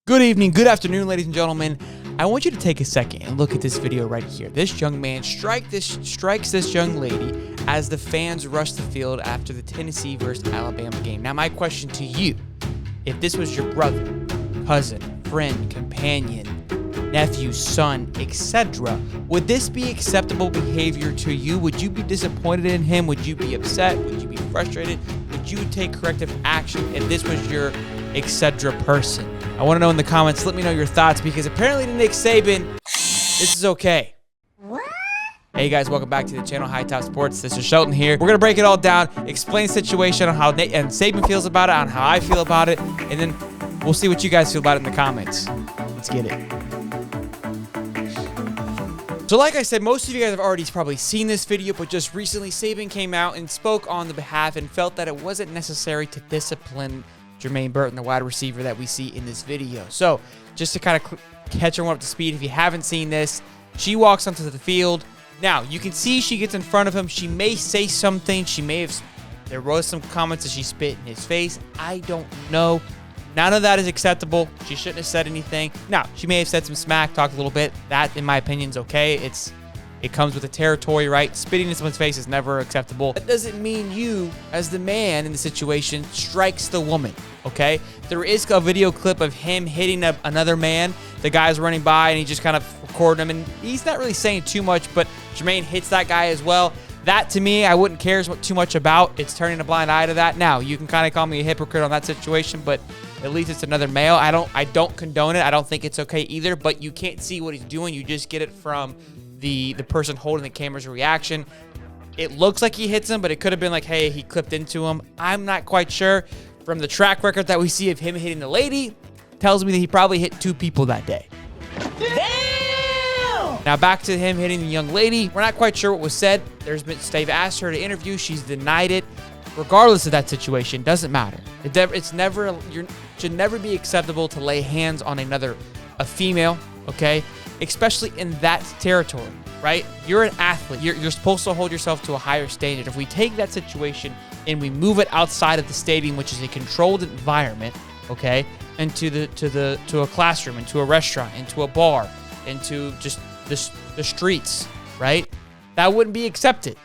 Good evening, good afternoon, ladies and gentlemen. I want you to take a second and look at this video right here. This young man strikes this young lady as the fans rush the field after the Tennessee versus Alabama game. Now, my question to you, if this was your brother, cousin, friend, companion, nephew, son, etc., would this be acceptable behavior to you? Would you be disappointed in him? Would you be upset? Would you be frustrated? Would you take corrective action if this was your etc. person? I want to know in the comments. Let me know your thoughts, because apparently to Nick Saban, this is okay. What? Hey guys, welcome back to the channel, Hightop Sports. This is Shelton here. We're going to break it all down, explain the situation on how Nate and Saban feels about it, on how I feel about it, and then we'll see what you guys feel about it in the comments. Let's get it. So like I said, most of you guys have already probably seen this video, but just recently Saban came out and spoke on the behalf and felt that it wasn't necessary to discipline Jermaine Burton, the wide receiver that we see in this video. So just to kind of catch everyone up to speed, if you haven't seen this, she walks onto the field. Now, you can see she gets in front of him. She may say something. There was some comments that she spit in his face. I don't know. None of that is acceptable. She shouldn't have said anything. Now, she may have said some smack, talked a little bit. That, in my opinion, is okay. It comes with the territory, right? Spitting in someone's face is never acceptable. That doesn't mean you, as the man in the situation, strikes the woman, okay? There is a video clip of him hitting another man. The guy's running by, and he just kind of recorded him, and he's not really saying too much, but Jermaine hits that guy as well. That, to me, I wouldn't care too much about. It's turning a blind eye to that. Now, you can kind of call me a hypocrite on that situation, but at least it's another male. I don't condone it. I don't think it's okay either, but you can't see what he's doing. You just get it from the person holding the camera's reaction. It looks like he hits him, but it could have been like, hey, he clipped into him. I'm not quite sure. From the track record that we see of him hitting the lady, tells me that he probably hit 2 people that day. Damn! Now back to him hitting the young lady. We're not quite sure what was said. They've asked her to interview. She's denied it. Regardless of that situation, doesn't matter. Should never be acceptable to lay hands on a female, okay? Especially in that territory, right? You're an athlete. You're supposed to hold yourself to a higher standard. If we take that situation and we move it outside of the stadium, which is a controlled environment, okay, into a classroom, into a restaurant, into a bar, into just the streets, right? That wouldn't be accepted.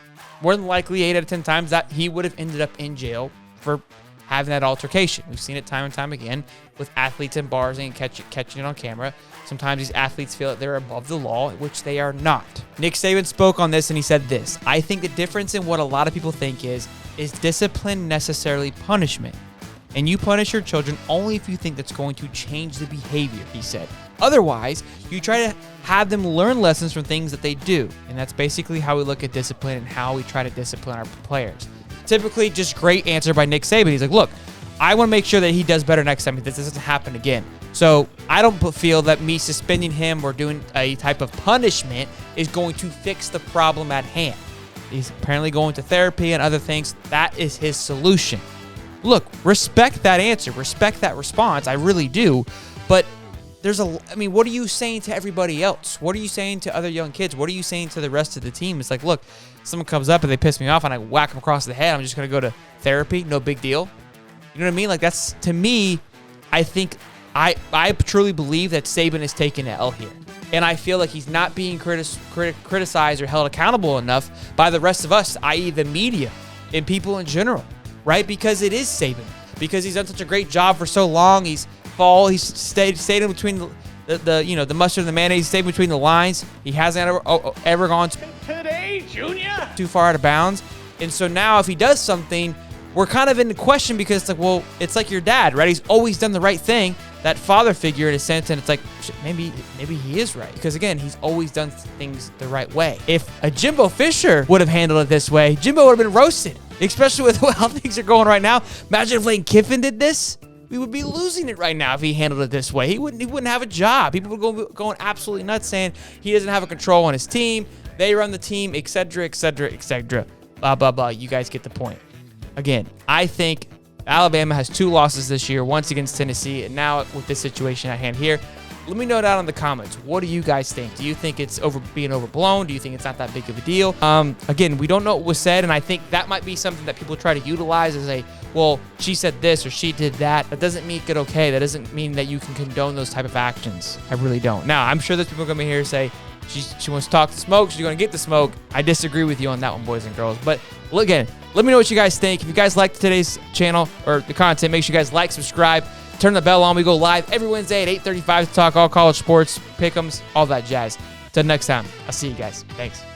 More than likely, 8 out of 10 times, that he would have ended up in jail for having that altercation. We've seen it time and time again with athletes in bars and catching it on camera. Sometimes these athletes feel that they're above the law, which they are not. Nick Saban spoke on this, and he said this: I think the difference in what a lot of people think is discipline necessarily punishment? And you punish your children only if you think that's going to change the behavior, he said. Otherwise, you try to have them learn lessons from things that they do. And that's basically how we look at discipline and how we try to discipline our players. Typically, just great answer by Nick Saban. He's like, look, I want to make sure that he does better next time, that this doesn't happen again. So I don't feel that me suspending him or doing a type of punishment is going to fix the problem at hand. He's apparently going to therapy and other things. That is his solution. Look, respect that answer. Respect that response. I really do. But what are you saying to everybody else? What are you saying to other young kids? What are you saying to the rest of the team? It's like, look, someone comes up and they piss me off and I whack them across the head. I'm just going to go to therapy. No big deal. You know what I mean? Like, that's, to me, I think I truly believe that Saban is taking an L here. And I feel like he's not being criticized or held accountable enough by the rest of us, i.e. the media and people in general, right? Because it is Saban. Because he's done such a great job for so long. He's stayed in between the mustard and the mayonnaise. He stayed between the lines. He hasn't ever gone too far out of bounds. And so now if he does something, we're kind of in the question, because it's like, well, it's like your dad, right? He's always done the right thing. That father figure, in a sense, and it's like, maybe he is right. Because again, he's always done things the right way. If a Jimbo Fisher would have handled it this way, Jimbo would have been roasted, especially with how things are going right now. Imagine if Lane Kiffin did this. We would be losing it right now if he handled it this way. He wouldn't have a job. People would go going absolutely nuts, saying he doesn't have a control on his team. They run the team, etc., etc., etc. Blah, blah, blah. You guys get the point. Again, I think Alabama has 2 losses this year, once against Tennessee, and now with this situation at hand here. Let me know down in the comments. What do you guys think? Do you think it's being overblown? Do you think it's not that big of a deal? Again, we don't know what was said, and I think that might be something that people try to utilize as a well, she said this or she did that. That doesn't make it okay. That doesn't mean that you can condone those type of actions. I really don't. Now, I'm sure there's people coming here and say she wants to talk the smoke. She's going to get the smoke. I disagree with you on that one, boys and girls. But again, let me know what you guys think. If you guys liked today's channel or the content, make sure you guys like, subscribe, turn the bell on. We go live every Wednesday at 8:35 to talk all college sports, pick'ems, all that jazz. Till next time, I'll see you guys. Thanks.